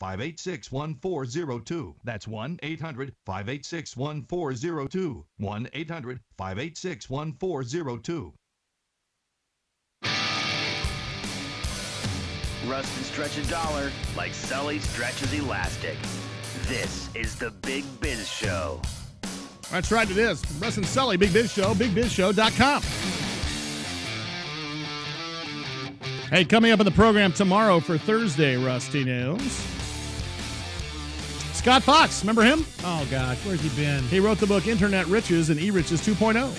1-800-586-1402. That's 1-800-586-1402. 1-800-586-1402. Rustin stretch a dollar like Sully stretches elastic. This is the Big Biz Show. That's right, it is. Russ and Sully, Big Biz Show, bigbizshow.com. Hey, coming up in the program tomorrow for Thursday, Rusty News. Scott Fox, remember him? Oh, gosh, where's he been? He wrote the book Internet Riches and E-Riches 2.0.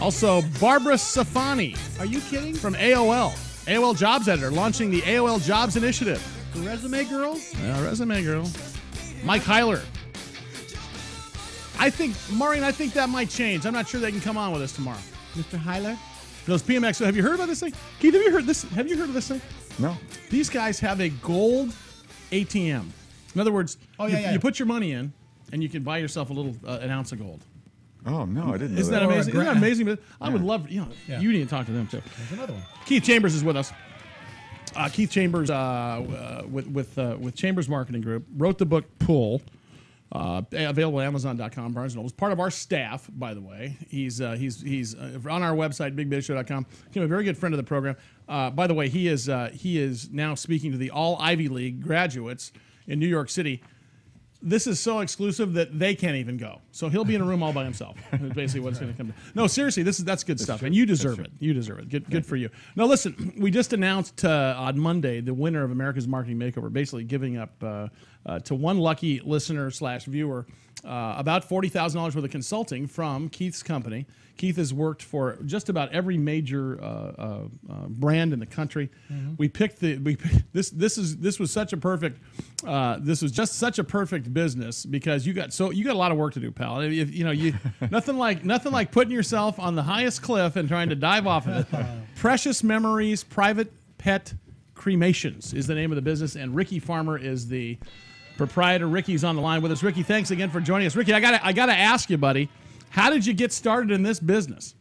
Also, Barbara Safani. Are you kidding? From AOL. AOL Jobs Editor, launching the AOL Jobs Initiative. The Resume Girl? Yeah, Resume Girl. Mike Heiler. Maureen, I think that might change. I'm not sure they can come on with us tomorrow. Mr. Heiler? Those PMX. Have you heard about this thing? Keith, have you heard this? Have you heard of this thing? No. These guys have a gold ATM. In other words, you put your money in, and you can buy yourself an ounce of gold. Oh, no, I didn't know Isn't that amazing? Isn't that amazing? I would love, you need to talk to them, too. There's another one. Keith Chambers is with us. Keith Chambers, with Chambers Marketing Group, wrote the book Pull, available at Amazon.com, Barnes & Noble. He's part of our staff, by the way. He's on our website, bigbizshow.com. He's a very good friend of the program. By the way, he is now speaking to the all Ivy League graduates in New York City. This is so exclusive that they can't even go. So he'll be in a room all by himself. Is basically what it's going to come to. No, seriously, that's good stuff, and you deserve it. You deserve it. Good for you. Now, listen, we just announced on Monday the winner of America's Marketing Makeover, basically giving up to one lucky listener/viewer about $40,000 worth of consulting from Keith's company. Keith has worked for just about every major brand in the country. Mm-hmm. This was just such a perfect business because you got a lot of work to do, pal. Nothing like putting yourself on the highest cliff and trying to dive off of it. Precious Memories Private Pet Cremations is the name of the business, and Ricky Farmer is the proprietor. Ricky's on the line with us. Ricky, thanks again for joining us. Ricky, I gotta ask you, buddy. How did you get started in this business?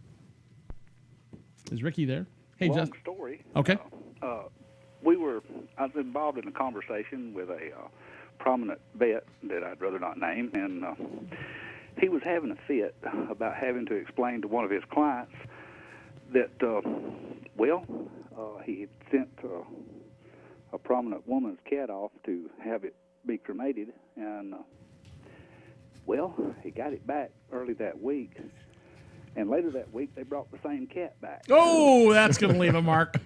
Is Ricky there? Hey, long story. Okay. I was involved in a conversation with a prominent vet that I'd rather not name, and he was having a fit about having to explain to one of his clients that, he had sent a prominent woman's cat off to have it be cremated, and he got it back early that week, and later that week they brought the same cat back. Oh, that's going to leave a mark.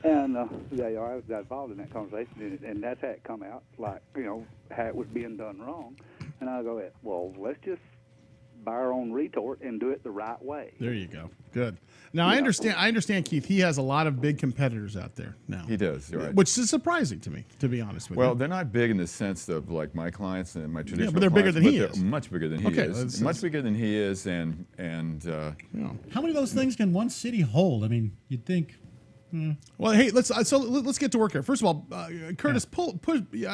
And I got involved in that conversation, and that's how it come out, like, how it was being done wrong. And I go, well, let's just buy our own retort and do it the right way. There you go. Good. Now, I understand, Keith, he has a lot of big competitors out there now. He does, right. Which is surprising to me, to be honest with you. Well, they're not big in the sense of like my clients and my traditional but they're bigger than he is. They're much bigger than he is. Much bigger than he is, and how many of those things can one city hold? I mean, you'd think. Well, hey, let's get to work here. First of all, Curtis,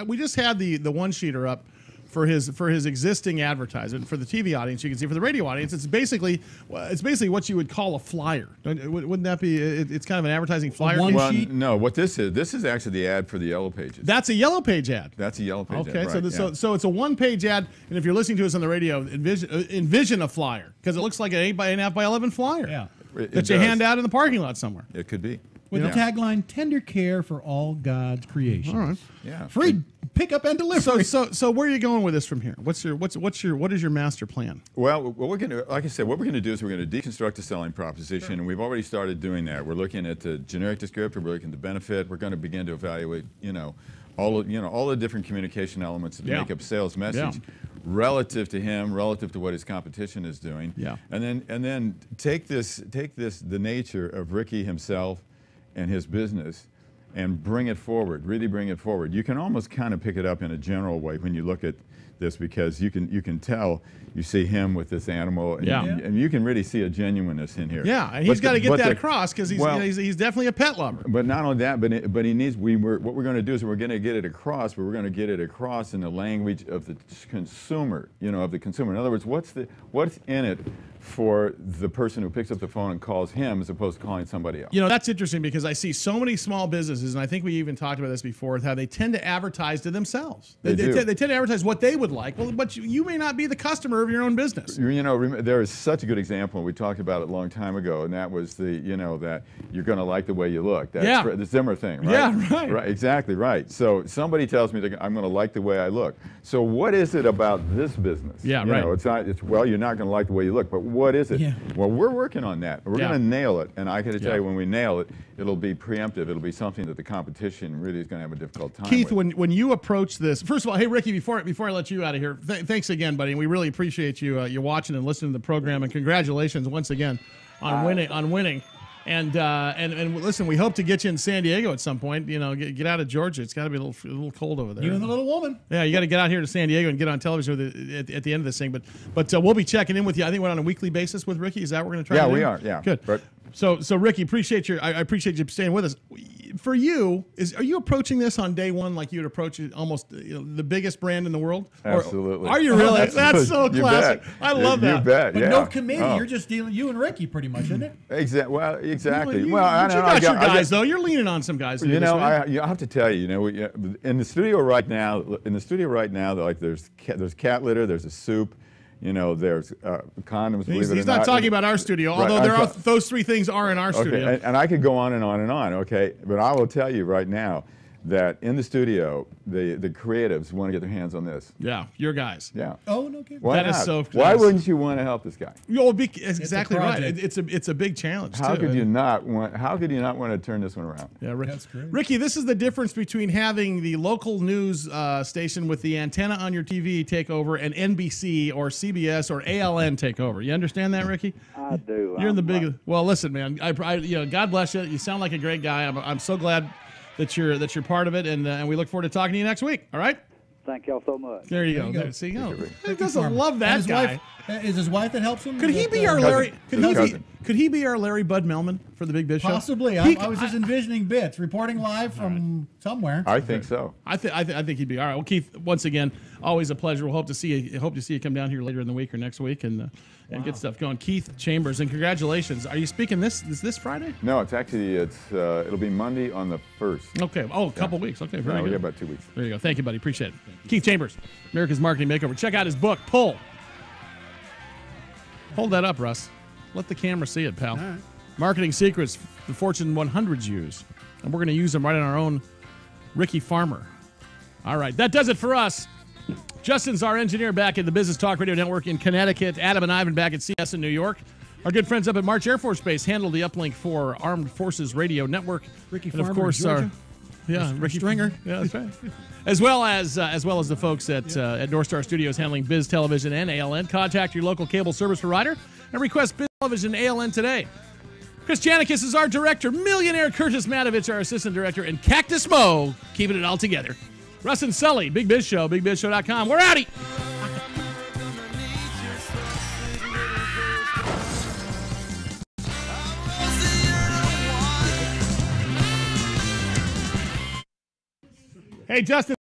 we just had the one sheeter up for his existing advertisement for the TV audience. You can see for the radio audience, it's basically what you would call a flyer. Wouldn't that be? It's kind of an advertising flyer. No, what this is actually the ad for the Yellow Pages. That's a Yellow Page ad. That's a Yellow Page ad. Okay, right, so it's a one-page ad, and if you're listening to us on the radio, envision a flyer because it looks like an 8 by 8.5 by 11 flyer. Yeah, that you hand out in the parking lot somewhere. It could be. With the tagline, "Tender care for all God's creation." All right. Yeah. Free pickup and delivery. So where are you going with this from here? What is your master plan? Well, what we're going to, like I said, what we're going to do is we're going to deconstruct the selling proposition, and we've already started doing that. We're looking at the generic descriptor, we're looking at the benefit. We're going to begin to evaluate, all the different communication elements that make up sales message. Relative to him, relative to what his competition is doing, and then take the nature of Ricky himself and his business and bring it forward, really bring it forward. You can almost kind of pick it up in a general way when you look at this because you can tell, you see him with this animal, and you can really see a genuineness in here. Yeah, and he's got to get that across because he's definitely a pet lover. But not only that, but he needs. What we're going to do is we're going to get it across, but we're going to get it across in the language of the consumer. Of the consumer. In other words, what's in it for the person who picks up the phone and calls him as opposed to calling somebody else. You know, that's interesting because I see so many small businesses, and I think we even talked about this before, how they tend to advertise to themselves. They tend to advertise what they would like. Well, but you may not be the customer of your own business. You know, there is such a good example. We talked about it a long time ago, and that was the, you know, that you're going to like the way you look. That's the Zimmer thing, right? Yeah, right. Exactly right. So somebody tells me I'm going to like the way I look. So what is it about this business? Yeah, you right. know, it's not. It's well, you're not going to like the way you look, but what is it? Yeah. Well, we're working on that. We're going to nail it, and I got to tell you, when we nail it, it'll be preemptive. It'll be something that the competition really is going to have a difficult time Keith, with. when you approach this, first of all, hey Ricky, before I let you out of here, thanks again, buddy. We really appreciate you you watching and listening to the program, and congratulations once again on winning. And listen, we hope to get you in San Diego at some point. You know, get out of Georgia. It's got to be a little cold over there. You and the little woman. Yeah, you got to get out here to San Diego and get on television at the end of this thing. But we'll be checking in with you. I think we're on a weekly basis with Ricky. Is that what we're going to try? Yeah, to do? we are. Yeah, good. But so Ricky, I appreciate you staying with us. For you, are you approaching this on day one like you would approach it almost the biggest brand in the world? Absolutely. Or are you really? That's so You classic. bet. I love that. You bet. But yeah. no committee. Oh. You're just dealing, you and Ricky pretty much, isn't it? Well, exactly. You Well, I got don't know. your guys though. You're leaning on some guys. To do You this, know, right? I have to tell you, in the studio right now, like there's cat litter, there's a soup, you know, there's condoms. He's not talking about our studio, Right, although those three things are in our studio. Okay, and I could go on and on and on. Okay, but I will tell you right now that in the studio, the creatives want to get their hands on this. Yeah, your guys. Yeah. Oh, no kidding. Why That is not? so Why nice. wouldn't you want to help this guy? It's exactly right. project. It's a big challenge. How too. could you not want? How could you not want to turn this one around? Yeah, Ricky. That's great. Ricky, this is the difference between having the local news station with the antenna on your TV take over and NBC or CBS or ALN take over. You understand that, Ricky? I do. You're in the big. Well, listen, man. God bless you. You sound like a great guy. I'm so glad that you're part of it, and we look forward to talking to you next week. All right. Thank y'all so much. There you go. go. There, see, you know, Ricky. he doesn't love And that his guy. wife, is his wife that helps him? Could he That, be our cousin. Larry? His cousin. Could he be our Larry Bud Melman for the Big Biz Show? Possibly. I was just envisioning bits, reporting live from somewhere. I think so. I think he'd be all right. Well, Keith, once again, always a pleasure. We'll hope to see you come down here later in the week or next week and get stuff going. Keith Chambers, and congratulations. Are you speaking this Friday? No, it'll be Monday on the 1st. Okay. Oh, a couple weeks. Okay, very No, we good. got about 2 weeks. There you go. Thank you, buddy. Appreciate it. Keith Chambers, America's Marketing Makeover. Check out his book, Pull. Hold that up, Russ. Let the camera see it, pal. right. Marketing secrets the Fortune 100s use. And we're going to use them right on our own Ricky Farmer. All right. That does it for us. Justin's our engineer back at the Business Talk Radio Network in Connecticut. Adam and Ivan back at CS in New York. Our good friends up at March Air Force Base handle the uplink for Armed Forces Radio Network. Ricky and of Farmer, course, Georgia. Ricky Stringer. Yeah, that's right. as well as the folks at North Star Studios handling Biz Television and ALN. Contact your local cable service provider and request Biz Television and ALN today. Chris Janikis is our director. Millionaire Curtis Matovich, our assistant director, and Cactus Mo keeping it all together. Russ and Sully, Big Biz Show, BigBizShow.com. We're outie. Hey, Justin.